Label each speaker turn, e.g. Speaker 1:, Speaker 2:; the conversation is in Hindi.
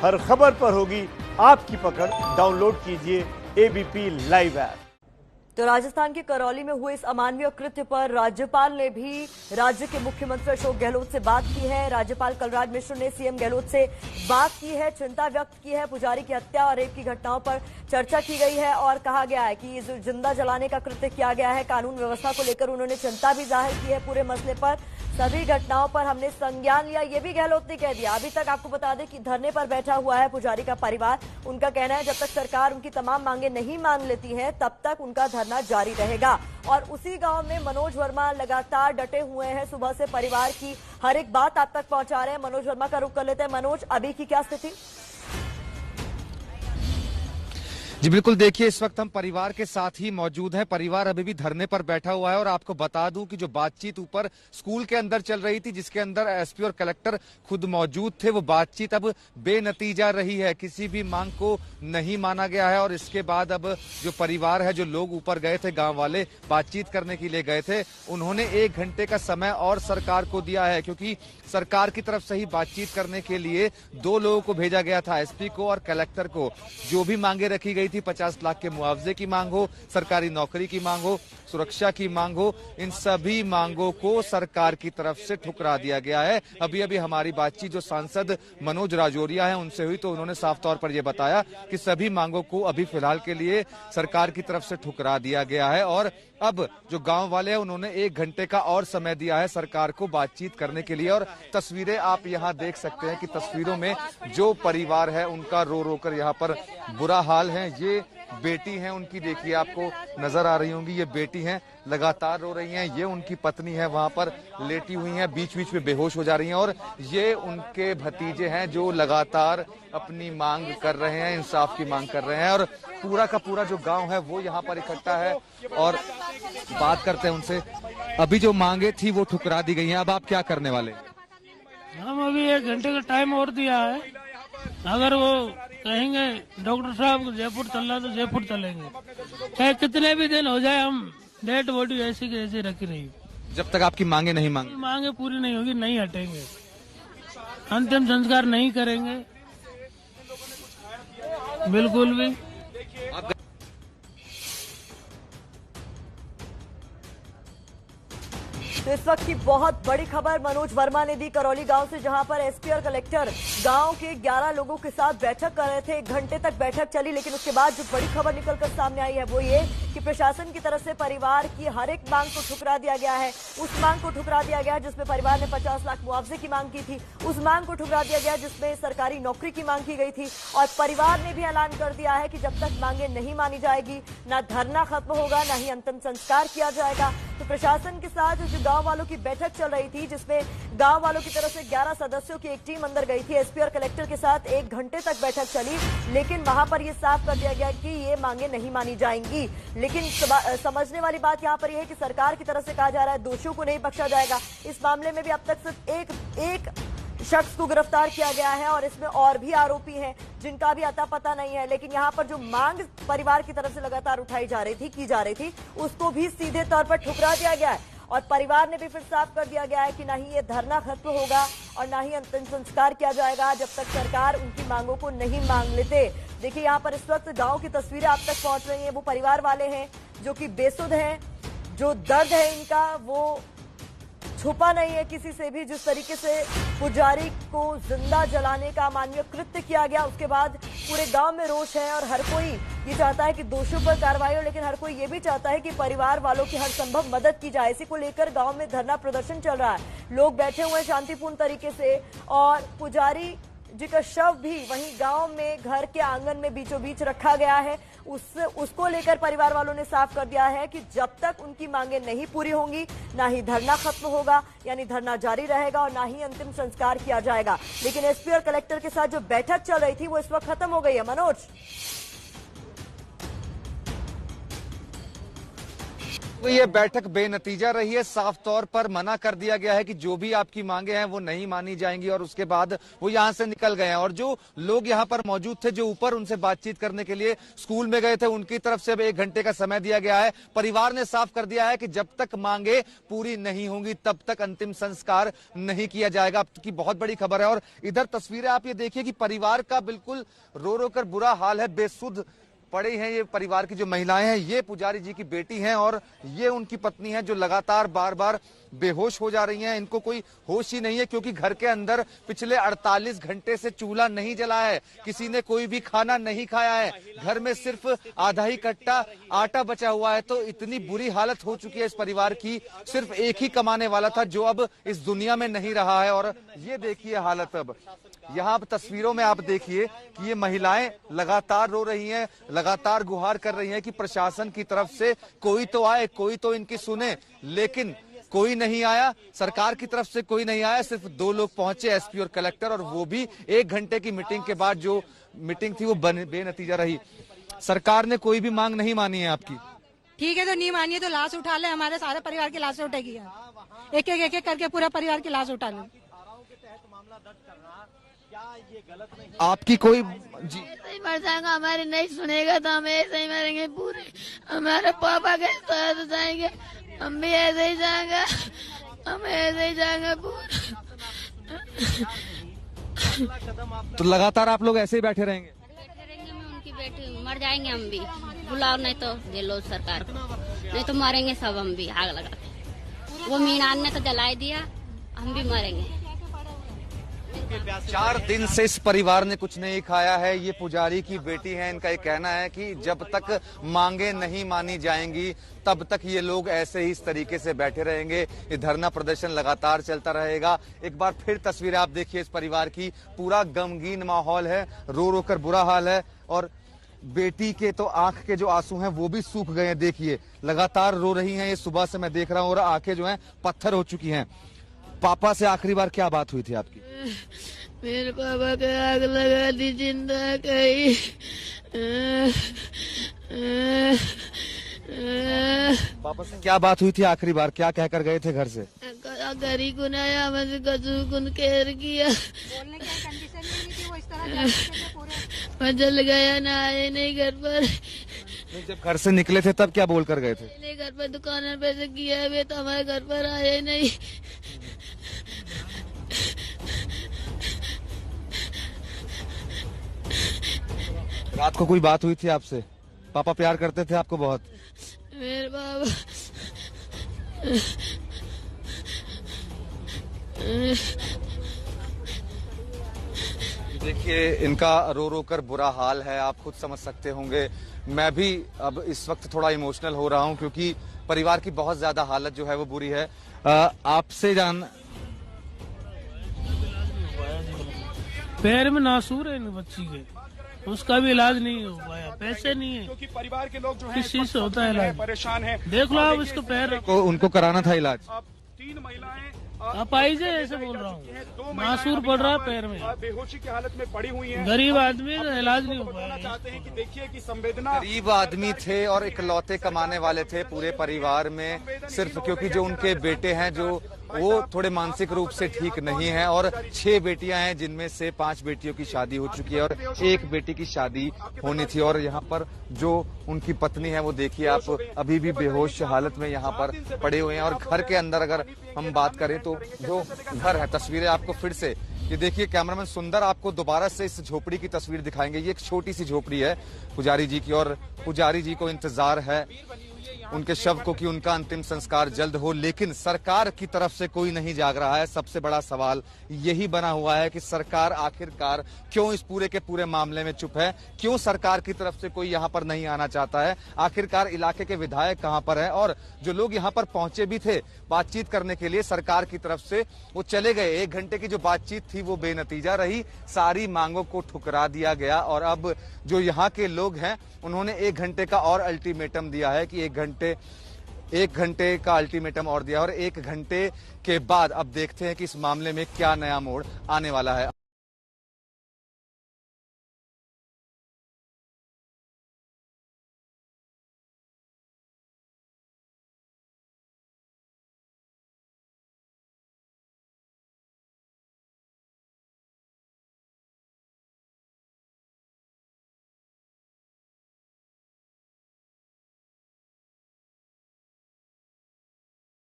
Speaker 1: हर खबर पर होगी आपकी पकड़। डाउनलोड कीजिए एबीपी लाइव ऐप।
Speaker 2: तो राजस्थान के करौली में हुए इस अमानवीय कृत्य पर राज्यपाल ने भी राज्य के मुख्यमंत्री अशोक गहलोत से बात की है। राज्यपाल कलराज मिश्र ने सीएम गहलोत से बात की है, चिंता व्यक्त की है। पुजारी की हत्या और रेप की घटनाओं पर चर्चा की गई है और कहा गया है कि जो जिंदा जलाने का कृत्य किया गया है, कानून व्यवस्था को लेकर उन्होंने चिंता भी जाहिर की है। पूरे मसले पर, सभी घटनाओं पर हमने संज्ञान लिया, ये भी गहलोत ने कह दिया। अभी तक आपको बता दें कि धरने पर बैठा हुआ है पुजारी का परिवार। उनका कहना है जब तक सरकार उनकी तमाम मांगे नहीं मान लेती है तब तक उनका धरना जारी रहेगा। और उसी गांव में मनोज वर्मा लगातार डटे हुए हैं, सुबह से परिवार की हर एक बात आप तक पहुंचा रहे हैं। मनोज वर्मा का रुख कर लेते हैं। मनोज, अभी की क्या स्थिति?
Speaker 3: जी बिल्कुल, देखिए इस वक्त हम परिवार के साथ ही मौजूद हैं। परिवार अभी भी धरने पर बैठा हुआ है और आपको बता दूं कि जो बातचीत ऊपर स्कूल के अंदर चल रही थी, जिसके अंदर एसपी और कलेक्टर खुद मौजूद थे, वो बातचीत अब बेनतीजा रही है। किसी भी मांग को नहीं माना गया है और इसके बाद अब जो परिवार है, जो लोग ऊपर गए थे, गांव वाले बातचीत करने के लिए गए थे, उन्होंने 1 घंटे का समय और सरकार को दिया है, क्योंकि सरकार की तरफ से ही बातचीत करने के लिए 2 लोगों को भेजा गया था, एसपी को और कलेक्टर को। जो भी मांगे रखी गई थी, 50 लाख के मुआवजे की मांग हो, सरकारी नौकरी की मांग हो, सुरक्षा की मांग हो, इन सभी मांगों को सरकार की तरफ से ठुकरा दिया गया है। अभी अभी हमारी बातचीत जो सांसद मनोज राजौरिया हैं उनसे हुई, तो उन्होंने साफ तौर पर यह बताया कि सभी मांगों को अभी फिलहाल के लिए सरकार की तरफ से ठुकरा दिया गया है। और अब जो गांव वाले हैं उन्होंने 1 घंटे का और समय दिया है सरकार को बातचीत करने के लिए। और तस्वीरें आप यहां देख सकते हैं कि तस्वीरों में जो परिवार है उनका रो रो कर यहाँ पर बुरा हाल है। ये बेटी हैं उनकी, देखिए आपको नजर आ रही होंगी, ये बेटी हैं, लगातार रो रही हैं। ये उनकी पत्नी है, वहां पर लेटी हुई हैं, बीच बीच में बेहोश हो जा रही हैं। और ये उनके भतीजे हैं जो लगातार अपनी मांग कर रहे हैं, इंसाफ की मांग कर रहे हैं। और पूरा का पूरा जो गांव है वो यहाँ पर इकट्ठा है और बात करते हैं उनसे। अभी जो मांगे थी वो ठुकरा दी गई हैं, अब आप क्या करने वाले?
Speaker 4: हम अभी 1 घंटे का टाइम और दिया है। अगर वो कहेंगे डॉक्टर साहब जयपुर चलना तो जयपुर चलेंगे, चाहे कितने भी दिन हो जाए। हम डेड बॉडी ऐसी की ऐसी रखी रहेगी
Speaker 3: जब तक आपकी मांगे नहीं
Speaker 4: मांगे पूरी नहीं होगी, नहीं हटेंगे, अंतिम संस्कार नहीं करेंगे बिल्कुल भी।
Speaker 2: तो इस वक्त की बहुत बड़ी खबर मनोज वर्मा ने दी करौली गांव से, जहां पर एसपी और कलेक्टर गांव के 11 लोगों के साथ बैठक कर रहे थे। 1 घंटे तक बैठक चली, लेकिन उसके बाद जो बड़ी खबर निकलकर सामने आई है वो ये कि प्रशासन की तरफ से परिवार की हर एक मांग को ठुकरा दिया गया है। उस मांग को ठुकरा दिया गया जिसमें परिवार ने 50 लाख मुआवजे की मांग की थी, उस मांग को ठुकरा दिया गया जिसमें सरकारी नौकरी की मांग की गई थी। और परिवार ने भी ऐलान कर दिया है कि जब तक मांगे नहीं मानी जाएगी, ना धरना खत्म होगा, ना ही अंतिम संस्कार किया जाएगा। तो प्रशासन के साथ जो गांव वालों की बैठक चल रही थी, जिसमें गांव वालों की तरफ से 11 सदस्यों की एक टीम अंदर गई थी, एसपी और कलेक्टर के साथ 1 घंटे तक बैठक चली, लेकिन वहां पर यह साफ कर दिया गया कि ये मांगे नहीं मानी जाएंगी। लेकिन समझने वाली बात यहां पर यह है कि सरकार की तरफ से कहा जा रहा है दोषियों को नहीं बख्शा जाएगा। इस मामले में भी अब तक सिर्फ एक शख्स को गिरफ्तार किया गया है और इसमें और भी आरोपी हैं जिनका भी अता पता नहीं है। लेकिन यहाँ पर जो मांग परिवार की तरफ से लगातार उठाई जा रही थी, की जा रही थी, उसको भी सीधे तौर पर ठुकरा दिया गया है। और परिवार ने भी फिर साफ कर दिया गया है कि ना ही ये धरना खत्म होगा और ना ही अंतिम संस्कार किया जाएगा जब तक सरकार उनकी मांगों को नहीं मांग लेते। देखिए यहाँ पर इस वक्त गांव की तस्वीरें आप तक पहुंच रही हैं। वो परिवार वाले हैं जो कि बेसुध हैं, जो दर्द है इनका वो छुपा नहीं है किसी से भी। जिस तरीके से पुजारी को जिंदा जलाने का अमानवीय कृत्य किया गया, उसके बाद पूरे गांव में रोष है और हर कोई ये चाहता है कि दोषियों पर कार्रवाई हो, लेकिन हर कोई ये भी चाहता है कि परिवार वालों की हर संभव मदद की जाए। इसी को लेकर गांव में धरना प्रदर्शन चल रहा है, लोग बैठे हुए हैं शांतिपूर्ण तरीके से। और पुजारी जी का शव भी वहीं गांव में घर के आंगन में बीचों बीच रखा गया है। उसको लेकर परिवार वालों ने साफ कर दिया है कि जब तक उनकी मांगे नहीं पूरी होंगी, ना ही धरना खत्म होगा, यानी धरना जारी रहेगा, और ना ही अंतिम संस्कार किया जाएगा। लेकिन एसपी और कलेक्टर के साथ जो बैठक चल रही थी वो इस वक्त खत्म हो गई है। मनोज,
Speaker 3: तो ये बैठक बेनतीजा रही है। साफ तौर पर मना कर दिया गया है कि जो भी आपकी मांगे हैं वो नहीं मानी जाएंगी और उसके बाद वो यहां से निकल गए हैं। और जो लोग यहां पर मौजूद थे, जो ऊपर उनसे बातचीत करने के लिए स्कूल में गए थे, उनकी तरफ से अब 1 घंटे का समय दिया गया है। परिवार ने साफ कर दिया है कि जब तक मांगे पूरी नहीं होंगी तब तक अंतिम संस्कार नहीं किया जाएगा। अब की बहुत बड़ी खबर है। और इधर तस्वीरें आप ये देखिए कि परिवार का बिल्कुल रो रो कर बुरा हाल है। बेसुध पड़े हैं ये परिवार की जो महिलाएं हैं। ये पुजारी जी की बेटी हैं और ये उनकी पत्नी है जो लगातार बार बार बेहोश हो जा रही हैं। इनको कोई होश ही नहीं है क्योंकि घर के अंदर पिछले 48 घंटे से चूल्हा नहीं जला है, किसी ने कोई भी खाना नहीं खाया है, घर में सिर्फ आधा ही कट्टा आटा बचा हुआ है। तो इतनी बुरी हालत हो चुकी है इस परिवार की। सिर्फ एक ही कमाने वाला था जो अब इस दुनिया में नहीं रहा है। और ये देखिए हालत। अब यहाँ तस्वीरों में आप देखिए कि ये महिलाएं लगातार रो रही हैं, लगातार गुहार कर रही हैं कि प्रशासन की तरफ से कोई तो आए, कोई तो इनकी सुने, लेकिन कोई नहीं आया। सरकार की तरफ से कोई नहीं आया। सिर्फ 2 लोग पहुंचे, एसपी और कलेक्टर, और वो भी 1 घंटे की मीटिंग के बाद जो मीटिंग थी वो बेनतीजा रही। सरकार ने कोई भी मांग नहीं मानी है आपकी।
Speaker 5: ठीक है, तो नहीं मानिए तो लाश उठा ले, हमारे सारे परिवार की लाश उठेगी। एक एक करके पूरा परिवार की लाश उठा ले।
Speaker 3: आपकी कोई जी
Speaker 6: ऐसे ही मर जाएगा, हमारे नहीं सुनेगा तो हम ऐसे ही मरेंगे पूरे। हमारे पापा के साथ जाएंगे, हम भी ऐसे ही जाएंगे, हम ऐसे ही जाएंगे पूरे।
Speaker 3: तो लगातार आप लोग ऐसे ही बैठे रहेंगे?
Speaker 7: मैं उनकी बेटी मर जाएंगे हम भी। बुलाओ नहीं तो जेलो सरकार को, नहीं तो मरेंगे सब हम भी आग लगा के। वो मीनान ने तो जला दिया, हम भी मरेंगे।
Speaker 3: 4 दिन से इस परिवार ने कुछ नहीं खाया है। ये पुजारी की बेटी है। इनका ये कहना है कि जब तक मांगे नहीं मानी जाएंगी तब तक ये लोग ऐसे ही इस तरीके से बैठे रहेंगे। ये धरना प्रदर्शन लगातार चलता रहेगा। एक बार फिर तस्वीरें आप देखिए इस परिवार की। पूरा गमगीन माहौल है, रो रो कर बुरा हाल है। और बेटी के तो आंख के जो आंसू हैं वो भी सूख गए हैं। देखिए लगातार रो रही हैं ये, सुबह से मैं देख रहा हूँ, और आंखें जो हैं पत्थर हो चुकी हैं। पापा से आखिरी बार क्या बात हुई थी आपकी?
Speaker 6: मेरे पापा के आग लगा दी, जिंदा कहीं।
Speaker 3: पापा से क्या बात हुई थी आखिरी बार? क्या कहकर गए थे घर से?
Speaker 6: गरी गुन आया, मुझे गजू गुन केयर किया। मैं जल गया, ना आए नहीं घर पर।
Speaker 3: जब घर से निकले थे तब क्या बोल कर गए थे?
Speaker 6: नहीं, घर पर दुकान पे से किया हुए तो हमारे घर पर आए नहीं।
Speaker 3: रात को कोई बात हुई थी आपसे? पापा प्यार करते थे आपको बहुत?
Speaker 6: मेरे बाबा
Speaker 3: देखिए इनका रो रो कर बुरा हाल है, आप खुद समझ सकते होंगे। मैं भी अब इस वक्त थोड़ा इमोशनल हो रहा हूं क्योंकि परिवार की बहुत ज्यादा हालत जो है वो बुरी है। आपसे जान,
Speaker 4: पैर में नासूर है इन बच्ची के, उसका भी इलाज नहीं हो पाया, पैसे नहीं है।
Speaker 8: क्योंकि परिवार के लोग जो हैं
Speaker 4: किस चीज से होता है इलाज?
Speaker 8: परेशान है।
Speaker 4: देख लो आप इसको पैर
Speaker 3: को उनको कराना था इलाज।
Speaker 8: अब 3 महिलाएं
Speaker 4: आप आइए, ऐसे बोल रहा हूँ, नासूर पड़ रहा है पैर में,
Speaker 8: बेहोशी की हालत में पड़ी हुई हैं।
Speaker 4: गरीब आदमी का इलाज नहीं हो पाया।
Speaker 8: चाहते हैं कि देखिए कि संवेदना,
Speaker 3: गरीब आदमी थे और इकलौते कमाने वाले थे पूरे परिवार में, सिर्फ क्योंकि जो उनके बेटे हैं जो वो थोड़े मानसिक रूप से ठीक नहीं है। और 6 बेटियां हैं जिनमें से 5 बेटियों की शादी हो चुकी है और 1 बेटी की शादी होनी थी। और यहाँ पर जो उनकी पत्नी है वो देखिए आप, अभी भी बेहोश हालत में यहाँ पर पड़े हुए हैं। और घर के अंदर अगर हम बात करें तो जो घर है, तस्वीरें आपको फिर से ये देखिए, कैमरामैन सुंदर आपको दोबारा से इस झोपड़ी की तस्वीर दिखाएंगे। ये एक छोटी सी झोपड़ी है पुजारी जी की, और पुजारी जी को इंतजार है उनके शव को कि उनका अंतिम संस्कार जल्द हो, लेकिन सरकार की तरफ से कोई नहीं जाग रहा है। सबसे बड़ा सवाल यही बना हुआ है कि सरकार आखिरकार क्यों इस पूरे के पूरे मामले में चुप है, क्यों सरकार की तरफ से कोई यहाँ पर नहीं आना चाहता है, आखिरकार इलाके के विधायक कहाँ पर हैं, और जो लोग यहाँ पर पहुंचे भी थे बातचीत करने के लिए सरकार की तरफ से, वो चले गए। 1 घंटे की जो बातचीत थी वो बेनतीजा रही, सारी मांगों को ठुकरा दिया गया। और अब जो यहाँ के लोग हैं उन्होंने 1 घंटे का और अल्टीमेटम दिया है कि 1 घंटे का अल्टीमेटम और दिया, और 1 घंटे के बाद अब देखते हैं कि इस मामले में क्या नया मोड़ आने वाला है।